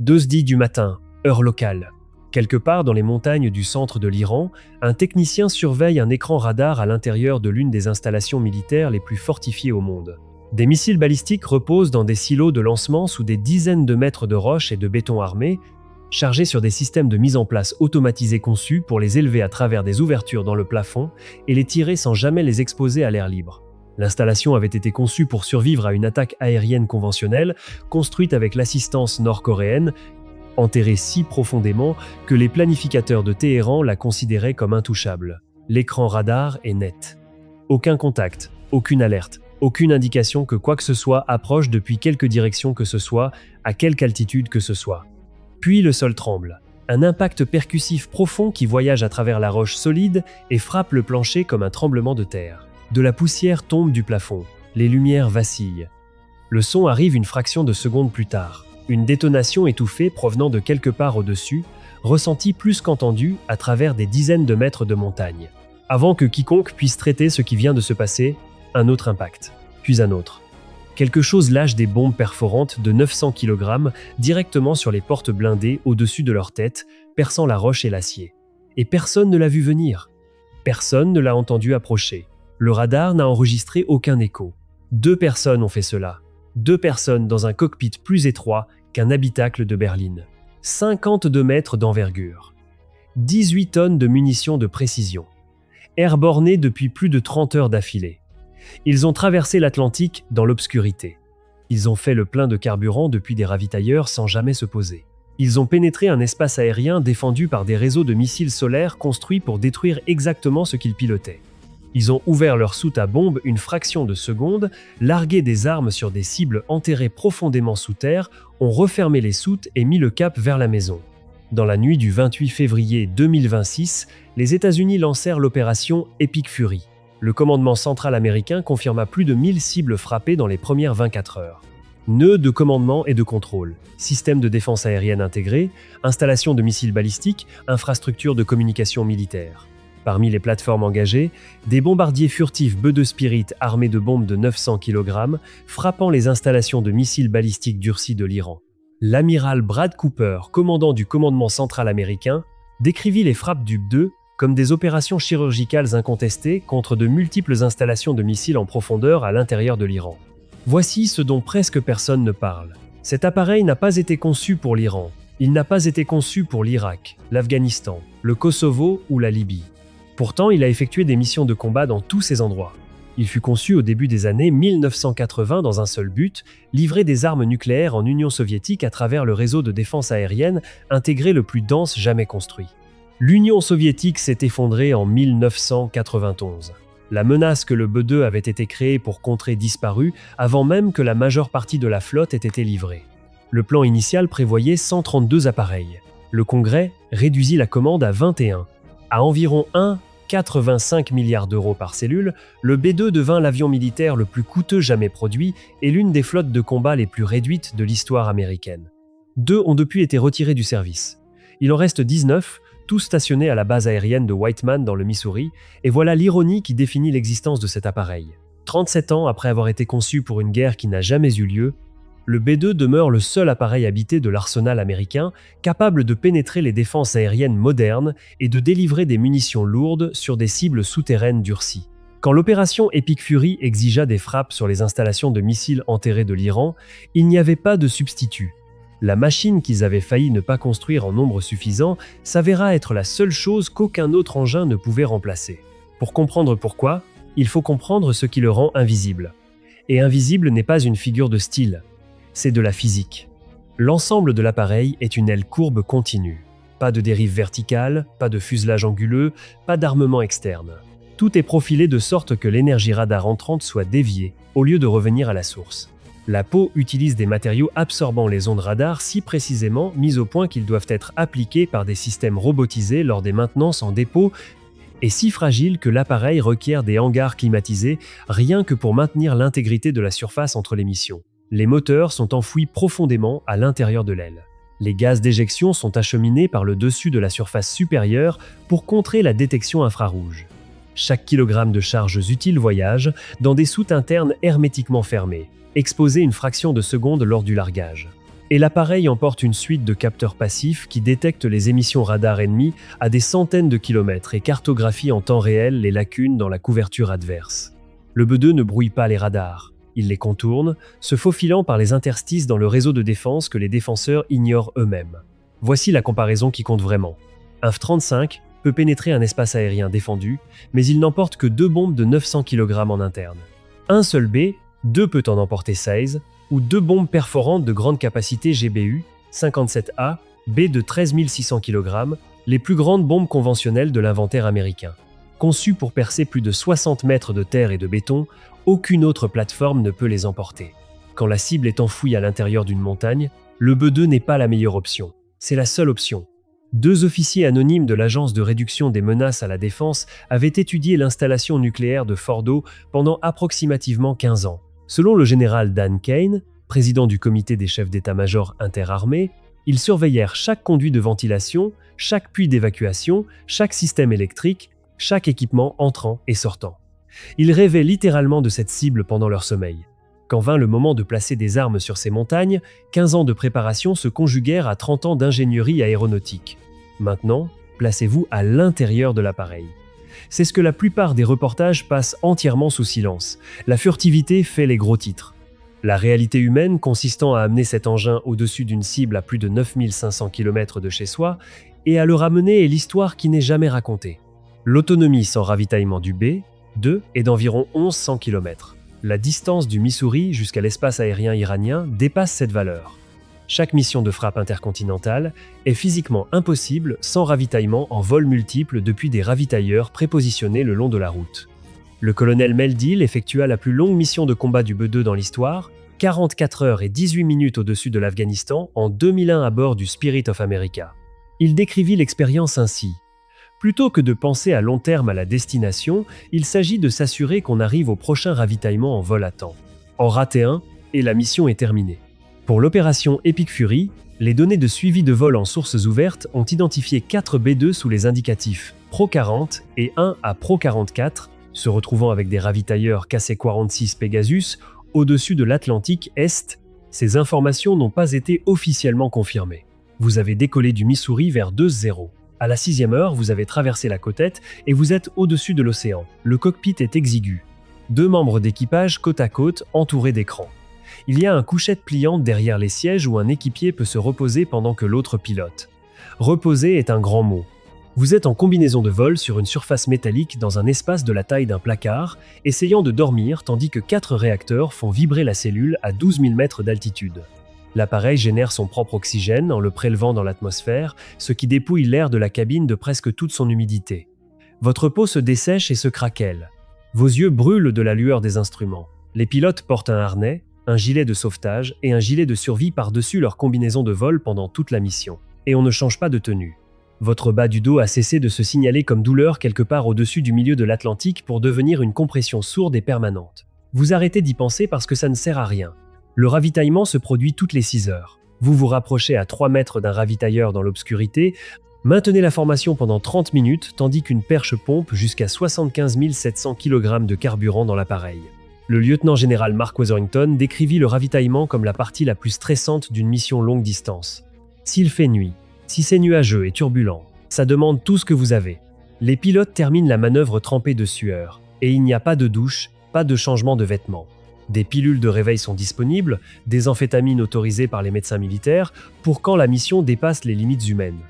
2h10 du matin, heure locale. Quelque part dans les montagnes du centre de l'Iran, un technicien surveille un écran radar à l'intérieur de l'une des installations militaires les plus fortifiées au monde. Des missiles balistiques reposent dans des silos de lancement sous des dizaines de mètres de roches et de béton armé, chargés sur des systèmes de mise en place automatisés conçus pour les élever à travers des ouvertures dans le plafond et les tirer sans jamais les exposer à l'air libre. L'installation avait été conçue pour survivre à une attaque aérienne conventionnelle, construite avec l'assistance nord-coréenne, enterrée si profondément que les planificateurs de Téhéran la considéraient comme intouchable. L'écran radar est net. Aucun contact, aucune alerte, aucune indication que quoi que ce soit approche depuis quelque direction que ce soit, à quelque altitude que ce soit. Puis le sol tremble. Un impact percussif profond qui voyage à travers la roche solide et frappe le plancher comme un tremblement de terre. De la poussière tombe du plafond. Les lumières vacillent. Le son arrive une fraction de seconde plus tard. Une détonation étouffée provenant de quelque part au-dessus, ressentie plus qu'entendue à travers des dizaines de mètres de montagne. Avant que quiconque puisse traiter ce qui vient de se passer, un autre impact, puis un autre. Quelque chose lâche des bombes perforantes de 900 kg directement sur les portes blindées au-dessus de leur tête, perçant la roche et l'acier. Et personne ne l'a vu venir. Personne ne l'a entendu approcher. Le radar n'a enregistré aucun écho. 2 personnes ont fait cela. 2 personnes dans un cockpit plus étroit qu'un habitacle de berline. 52 mètres d'envergure. 18 tonnes de munitions de précision. Airbornées depuis plus de 30 heures d'affilée. Ils ont traversé l'Atlantique dans l'obscurité. Ils ont fait le plein de carburant depuis des ravitailleurs sans jamais se poser. Ils ont pénétré un espace aérien défendu par des réseaux de missiles solaires construits pour détruire exactement ce qu'ils pilotaient. Ils ont ouvert leur soute à bombes une fraction de seconde, largué des armes sur des cibles enterrées profondément sous terre, ont refermé les soutes et mis le cap vers la maison. Dans la nuit du 28 février 2026, les États-Unis lancèrent l'opération Epic Fury. Le commandement central américain confirma plus de 1000 cibles frappées dans les premières 24 heures. Nœuds de commandement et de contrôle, système de défense aérienne intégré, installation de missiles balistiques, infrastructures de communication militaire. Parmi les plateformes engagées, des bombardiers furtifs B-2 Spirit armés de bombes de 900 kg, frappant les installations de missiles balistiques durcis de l'Iran. L'amiral Brad Cooper, commandant du commandement central américain, décrivit les frappes du B-2 comme des opérations chirurgicales incontestées contre de multiples installations de missiles en profondeur à l'intérieur de l'Iran. Voici ce dont presque personne ne parle. Cet appareil n'a pas été conçu pour l'Iran. Il n'a pas été conçu pour l'Irak, l'Afghanistan, le Kosovo ou la Libye. Pourtant, il a effectué des missions de combat dans tous ces endroits. Il fut conçu au début des années 1980 dans un seul but, livrer des armes nucléaires en Union soviétique à travers le réseau de défense aérienne intégré le plus dense jamais construit. L'Union soviétique s'est effondrée en 1991. La menace que le B-2 avait été créé pour contrer disparut avant même que la majeure partie de la flotte ait été livrée. Le plan initial prévoyait 132 appareils. Le Congrès réduisit la commande à 21. À environ 1,85 milliard d'euros par cellule, le B-2 devint l'avion militaire le plus coûteux jamais produit et l'une des flottes de combat les plus réduites de l'histoire américaine. 2 ont depuis été retirés du service. Il en reste 19, tous stationnés à la base aérienne de Whiteman dans le Missouri, et voilà l'ironie qui définit l'existence de cet appareil. 37 ans après avoir été conçu pour une guerre qui n'a jamais eu lieu, le B-2 demeure le seul appareil habité de l'arsenal américain capable de pénétrer les défenses aériennes modernes et de délivrer des munitions lourdes sur des cibles souterraines durcies. Quand l'opération Epic Fury exigea des frappes sur les installations de missiles enterrés de l'Iran, il n'y avait pas de substitut. La machine qu'ils avaient failli ne pas construire en nombre suffisant s'avéra être la seule chose qu'aucun autre engin ne pouvait remplacer. Pour comprendre pourquoi, il faut comprendre ce qui le rend invisible. Et invisible n'est pas une figure de style, c'est de la physique. L'ensemble de l'appareil est une aile courbe continue. Pas de dérive verticale, pas de fuselage anguleux, pas d'armement externe. Tout est profilé de sorte que l'énergie radar entrante soit déviée, au lieu de revenir à la source. La peau utilise des matériaux absorbant les ondes radar si précisément mis au point qu'ils doivent être appliqués par des systèmes robotisés lors des maintenances en dépôt et si fragiles que l'appareil requiert des hangars climatisés rien que pour maintenir l'intégrité de la surface entre les missions. Les moteurs sont enfouis profondément à l'intérieur de l'aile. Les gaz d'éjection sont acheminés par le dessus de la surface supérieure pour contrer la détection infrarouge. Chaque kilogramme de charges utiles voyage dans des soutes internes hermétiquement fermées, exposées une fraction de seconde lors du largage. Et l'appareil emporte une suite de capteurs passifs qui détectent les émissions radar ennemies à des centaines de kilomètres et cartographient en temps réel les lacunes dans la couverture adverse. Le B2 ne brouille pas les radars. Il les contourne, se faufilant par les interstices dans le réseau de défense que les défenseurs ignorent eux-mêmes. Voici la comparaison qui compte vraiment. Un F-35 peut pénétrer un espace aérien défendu, mais il n'emporte que 2 bombes de 900 kg en interne. Un seul B2 peut en emporter 16, ou 2 bombes perforantes de grande capacité GBU, 57A, B de 13 600 kg, les plus grandes bombes conventionnelles de l'inventaire américain. Conçues pour percer plus de 60 mètres de terre et de béton, aucune autre plateforme ne peut les emporter. Quand la cible est enfouie à l'intérieur d'une montagne, le B2 n'est pas la meilleure option. C'est la seule option. 2 officiers anonymes de l'Agence de réduction des menaces à la défense avaient étudié l'installation nucléaire de Fordo pendant approximativement 15 ans. Selon le général Dan Kane, président du comité des chefs d'état-major interarmés, ils surveillèrent chaque conduit de ventilation, chaque puits d'évacuation, chaque système électrique, chaque équipement entrant et sortant. Ils rêvaient littéralement de cette cible pendant leur sommeil. Quand vint le moment de placer des armes sur ces montagnes, 15 ans de préparation se conjuguèrent à 30 ans d'ingénierie aéronautique. Maintenant, placez-vous à l'intérieur de l'appareil. C'est ce que la plupart des reportages passent entièrement sous silence. La furtivité fait les gros titres. La réalité humaine consistant à amener cet engin au-dessus d'une cible à plus de 9500 km de chez soi et à le ramener est l'histoire qui n'est jamais racontée. L'autonomie sans ravitaillement du B2 est d'environ 1100 km. La distance du Missouri jusqu'à l'espace aérien iranien dépasse cette valeur. Chaque mission de frappe intercontinentale est physiquement impossible sans ravitaillement en vol multiple depuis des ravitailleurs prépositionnés le long de la route. Le colonel Meldil effectua la plus longue mission de combat du B2 dans l'histoire, 44 heures et 18 minutes au-dessus de l'Afghanistan en 2001 à bord du Spirit of America. Il décrivit l'expérience ainsi. Plutôt que de penser à long terme à la destination, il s'agit de s'assurer qu'on arrive au prochain ravitaillement en vol à temps. En rater un, et la mission est terminée. Pour l'opération Epic Fury, les données de suivi de vol en sources ouvertes ont identifié 4 B2 sous les indicatifs Pro 40 et 1 à Pro 44, se retrouvant avec des ravitailleurs KC-46 Pegasus au-dessus de l'Atlantique Est. Ces informations n'ont pas été officiellement confirmées. Vous avez décollé du Missouri vers 2-0. À la 6e heure, vous avez traversé la côte est et vous êtes au-dessus de l'océan. Le cockpit est exigu. 2 membres d'équipage côte à côte entourés d'écrans. Il y a un couchette pliante derrière les sièges où un équipier peut se reposer pendant que l'autre pilote. Reposer est un grand mot. Vous êtes en combinaison de vol sur une surface métallique dans un espace de la taille d'un placard, essayant de dormir tandis que 4 réacteurs font vibrer la cellule à 12 000 mètres d'altitude. L'appareil génère son propre oxygène en le prélevant dans l'atmosphère, ce qui dépouille l'air de la cabine de presque toute son humidité. Votre peau se dessèche et se craquelle. Vos yeux brûlent de la lueur des instruments. Les pilotes portent un harnais, un gilet de sauvetage et un gilet de survie par-dessus leur combinaison de vol pendant toute la mission. Et on ne change pas de tenue. Votre bas du dos a cessé de se signaler comme douleur quelque part au-dessus du milieu de l'Atlantique pour devenir une compression sourde et permanente. Vous arrêtez d'y penser parce que ça ne sert à rien. Le ravitaillement se produit toutes les 6 heures. Vous vous rapprochez à 3 mètres d'un ravitailleur dans l'obscurité, maintenez la formation pendant 30 minutes tandis qu'une perche pompe jusqu'à 75 700 kg de carburant dans l'appareil. Le lieutenant-général Mark Wetherington décrivit le ravitaillement comme la partie la plus stressante d'une mission longue distance. S'il fait nuit, si c'est nuageux et turbulent, ça demande tout ce que vous avez. Les pilotes terminent la manœuvre trempés de sueur, et il n'y a pas de douche, pas de changement de vêtements. Des pilules de réveil sont disponibles, des amphétamines autorisées par les médecins militaires, pour quand la mission dépasse les limites humaines.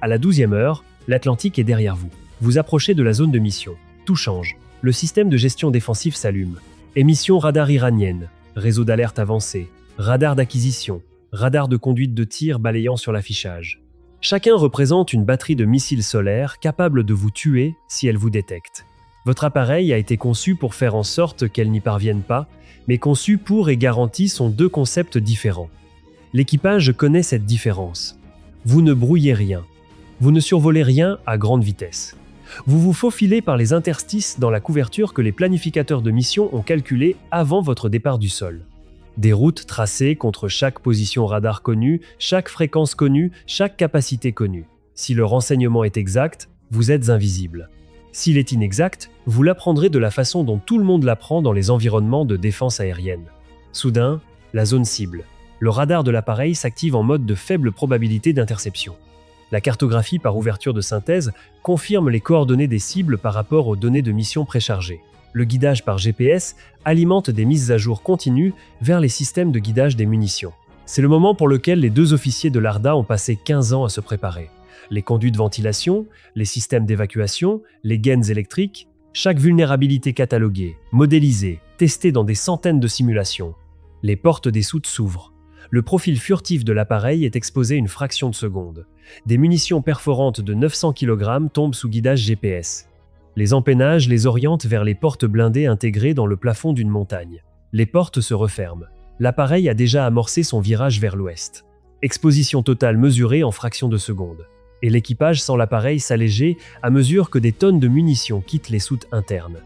À la 12e heure, l'Atlantique est derrière vous. Vous approchez de la zone de mission. Tout change. Le système de gestion défensif s'allume. Émission radar iranienne, réseau d'alerte avancé, radar d'acquisition, radar de conduite de tir balayant sur l'affichage. Chacun représente une batterie de missiles solaires capable de vous tuer si elle vous détecte. Votre appareil a été conçu pour faire en sorte qu'elle n'y parvienne pas, mais conçu pour et garanti sont 2 concepts différents. L'équipage connaît cette différence. Vous ne brouillez rien. Vous ne survolez rien à grande vitesse. Vous vous faufilez par les interstices dans la couverture que les planificateurs de mission ont calculée avant votre départ du sol. Des routes tracées contre chaque position radar connue, chaque fréquence connue, chaque capacité connue. Si le renseignement est exact, vous êtes invisible. S'il est inexact, vous l'apprendrez de la façon dont tout le monde l'apprend dans les environnements de défense aérienne. Soudain, la zone cible. Le radar de l'appareil s'active en mode de faible probabilité d'interception. La cartographie par ouverture de synthèse confirme les coordonnées des cibles par rapport aux données de mission préchargées. Le guidage par GPS alimente des mises à jour continues vers les systèmes de guidage des munitions. C'est le moment pour lequel les deux officiers de l'ARDA ont passé 15 ans à se préparer. Les conduits de ventilation, les systèmes d'évacuation, les gaines électriques, chaque vulnérabilité cataloguée, modélisée, testée dans des centaines de simulations. Les portes des soutes s'ouvrent. Le profil furtif de l'appareil est exposé une fraction de seconde. Des munitions perforantes de 900 kg tombent sous guidage GPS. Les empennages les orientent vers les portes blindées intégrées dans le plafond d'une montagne. Les portes se referment. L'appareil a déjà amorcé son virage vers l'ouest. Exposition totale mesurée en fractions de seconde. Et l'équipage sent l'appareil s'alléger à mesure que des tonnes de munitions quittent les soutes internes.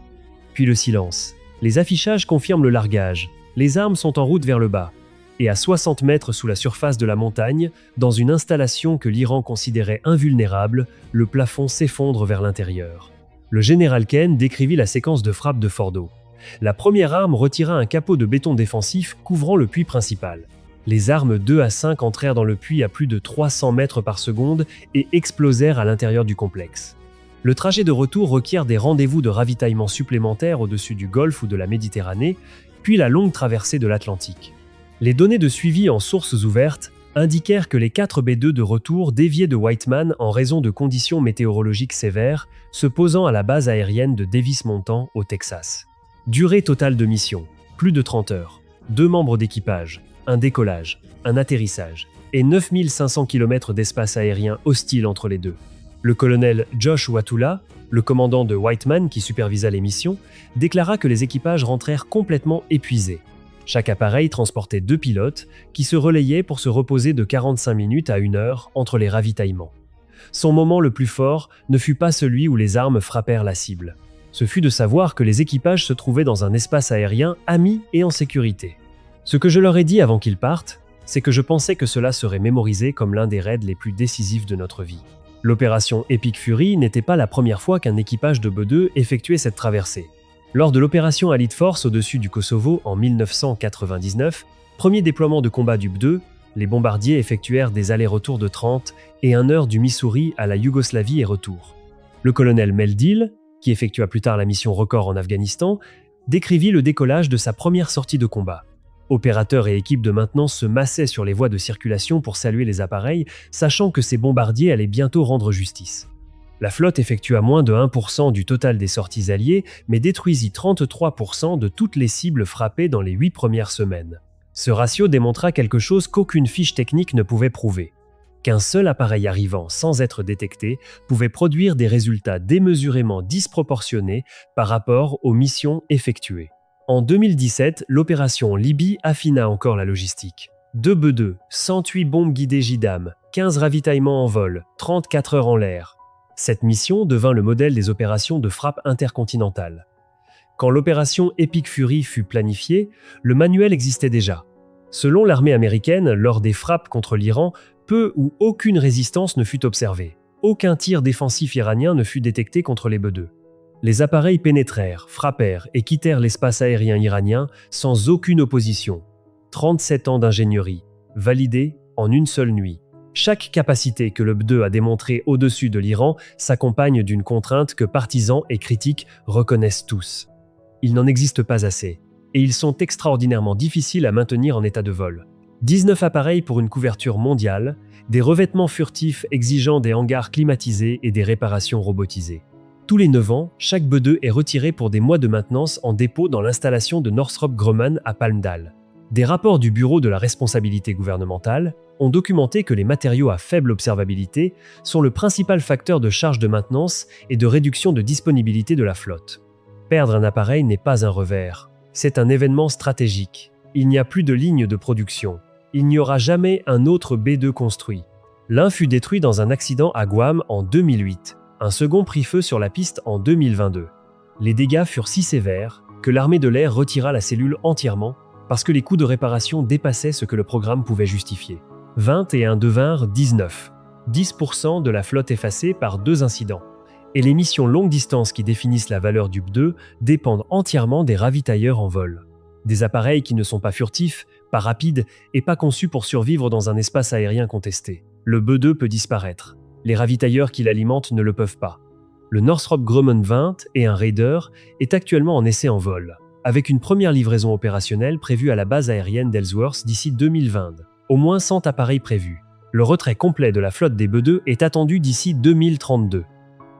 Puis le silence. Les affichages confirment le largage. Les armes sont en route vers le bas. Et à 60 mètres sous la surface de la montagne, dans une installation que l'Iran considérait invulnérable, le plafond s'effondre vers l'intérieur. Le général Ken décrivit la séquence de frappe de Fordo. La première arme retira un capot de béton défensif couvrant le puits principal. Les armes 2 à 5 entrèrent dans le puits à plus de 300 mètres par seconde et explosèrent à l'intérieur du complexe. Le trajet de retour requiert des rendez-vous de ravitaillement supplémentaires au-dessus du Golfe ou de la Méditerranée, puis la longue traversée de l'Atlantique. Les données de suivi en sources ouvertes indiquèrent que les 4 B-2 de retour déviaient de Whiteman en raison de conditions météorologiques sévères, se posant à la base aérienne de Davis-Monthan, au Texas. Durée totale de mission, plus de 30 heures. 2 membres d'équipage, un décollage, un atterrissage, et 9500 km d'espace aérien hostile entre les deux. Le colonel Josh Watula, le commandant de Whiteman qui supervisa les missions, déclara que les équipages rentrèrent complètement épuisés. Chaque appareil transportait 2 pilotes qui se relayaient pour se reposer de 45 minutes à 1 heure entre les ravitaillements. Son moment le plus fort ne fut pas celui où les armes frappèrent la cible. Ce fut de savoir que les équipages se trouvaient dans un espace aérien ami et en sécurité. Ce que je leur ai dit avant qu'ils partent, c'est que je pensais que cela serait mémorisé comme l'un des raids les plus décisifs de notre vie. L'opération Epic Fury n'était pas la première fois qu'un équipage de B-2 effectuait cette traversée. Lors de l'opération Allied Force au-dessus du Kosovo en 1999, premier déploiement de combat du B-2, les bombardiers effectuèrent des allers-retours de 30 et 1 heure du Missouri à la Yougoslavie et retour. Le colonel Mel Deal, qui effectua plus tard la mission record en Afghanistan, décrivit le décollage de sa première sortie de combat. Opérateurs et équipes de maintenance se massaient sur les voies de circulation pour saluer les appareils, sachant que ces bombardiers allaient bientôt rendre justice. La flotte effectua moins de 1% du total des sorties alliées, mais détruisit 33% de toutes les cibles frappées dans les 8 premières semaines. Ce ratio démontra quelque chose qu'aucune fiche technique ne pouvait prouver. Qu'un seul appareil arrivant sans être détecté pouvait produire des résultats démesurément disproportionnés par rapport aux missions effectuées. En 2017, l'opération Libye affina encore la logistique. 2 B-2, 108 bombes guidées JDAM, 15 ravitaillements en vol, 34 heures en l'air. Cette mission devint le modèle des opérations de frappe intercontinentale. Quand l'opération Epic Fury fut planifiée, le manuel existait déjà. Selon l'armée américaine, lors des frappes contre l'Iran, peu ou aucune résistance ne fut observée. Aucun tir défensif iranien ne fut détecté contre les B-2. Les appareils pénétrèrent, frappèrent et quittèrent l'espace aérien iranien sans aucune opposition. 37 ans d'ingénierie, validés en une seule nuit. Chaque capacité que le B-2 a démontrée au-dessus de l'Iran s'accompagne d'une contrainte que partisans et critiques reconnaissent tous. Il n'en existe pas assez, et ils sont extraordinairement difficiles à maintenir en état de vol. 19 appareils pour une couverture mondiale, des revêtements furtifs exigeant des hangars climatisés et des réparations robotisées. Tous les 9 ans, chaque B-2 est retiré pour des mois de maintenance en dépôt dans l'installation de Northrop Grumman à Palmdale. Des rapports du Bureau de la responsabilité gouvernementale ont documenté que les matériaux à faible observabilité sont le principal facteur de charge de maintenance et de réduction de disponibilité de la flotte. Perdre un appareil n'est pas un revers, c'est un événement stratégique. Il n'y a plus de ligne de production. Il n'y aura jamais un autre B-2 construit. L'un fut détruit dans un accident à Guam en 2008. Un second prit feu sur la piste en 2022. Les dégâts furent si sévères que l'armée de l'air retira la cellule entièrement parce que les coûts de réparation dépassaient ce que le programme pouvait justifier. 21 devinrent 19. 10% de la flotte effacée par 2 incidents. Et les missions longue distance qui définissent la valeur du B-2 dépendent entièrement des ravitailleurs en vol. Des appareils qui ne sont pas furtifs Pas rapide et pas conçu pour survivre dans un espace aérien contesté. Le B-2 peut disparaître. Les ravitailleurs qui l'alimentent ne le peuvent pas. Le Northrop Grumman 20 et un Raider est actuellement en essai en vol, avec une première livraison opérationnelle prévue à la base aérienne d'Ellsworth d'ici 2020. Au moins 100 appareils prévus. Le retrait complet de la flotte des B-2 est attendu d'ici 2032.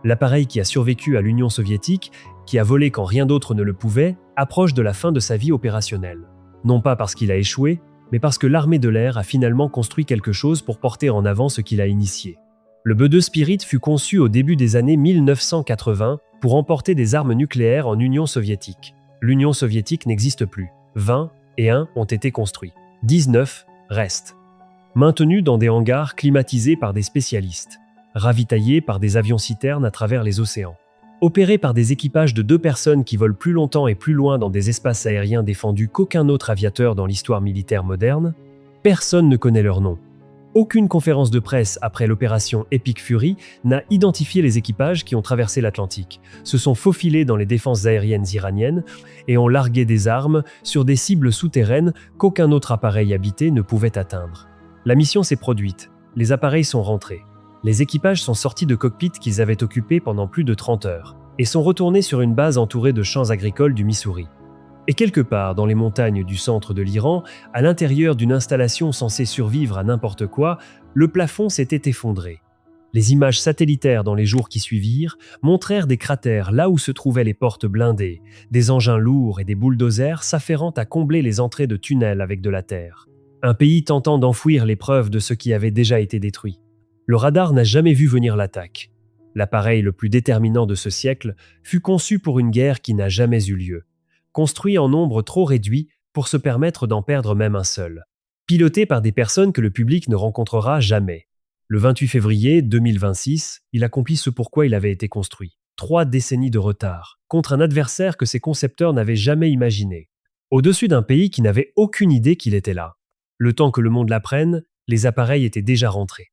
L'appareil qui a survécu à l'Union soviétique, qui a volé quand rien d'autre ne le pouvait, approche de la fin de sa vie opérationnelle. Non pas parce qu'il a échoué, mais parce que l'armée de l'air a finalement construit quelque chose pour porter en avant ce qu'il a initié. Le B-2 Spirit fut conçu au début des années 1980 pour emporter des armes nucléaires en Union soviétique. L'Union soviétique n'existe plus. 20 et 1 ont été construits. 19 restent. Maintenus dans des hangars climatisés par des spécialistes. Ravitaillés par des avions-citernes à travers les océans. Opérés par des équipages de 2 personnes qui volent plus longtemps et plus loin dans des espaces aériens défendus qu'aucun autre aviateur dans l'histoire militaire moderne, personne ne connaît leur nom. Aucune conférence de presse après l'opération Epic Fury n'a identifié les équipages qui ont traversé l'Atlantique, se sont faufilés dans les défenses aériennes iraniennes et ont largué des armes sur des cibles souterraines qu'aucun autre appareil habité ne pouvait atteindre. La mission s'est produite, les appareils sont rentrés. Les équipages sont sortis de cockpits qu'ils avaient occupés pendant plus de 30 heures et sont retournés sur une base entourée de champs agricoles du Missouri. Et quelque part dans les montagnes du centre de l'Iran, à l'intérieur d'une installation censée survivre à n'importe quoi, le plafond s'était effondré. Les images satellitaires dans les jours qui suivirent montrèrent des cratères là où se trouvaient les portes blindées, des engins lourds et des bulldozers s'afférant à combler les entrées de tunnels avec de la terre. Un pays tentant d'enfouir les preuves de ce qui avait déjà été détruit. Le radar n'a jamais vu venir l'attaque. L'appareil le plus déterminant de ce siècle fut conçu pour une guerre qui n'a jamais eu lieu. Construit en nombre trop réduit pour se permettre d'en perdre même un seul. Piloté par des personnes que le public ne rencontrera jamais. Le 28 février 2026, il accomplit ce pourquoi il avait été construit. 3 décennies de retard, contre un adversaire que ses concepteurs n'avaient jamais imaginé. Au-dessus d'un pays qui n'avait aucune idée qu'il était là. Le temps que le monde l'apprenne, les appareils étaient déjà rentrés.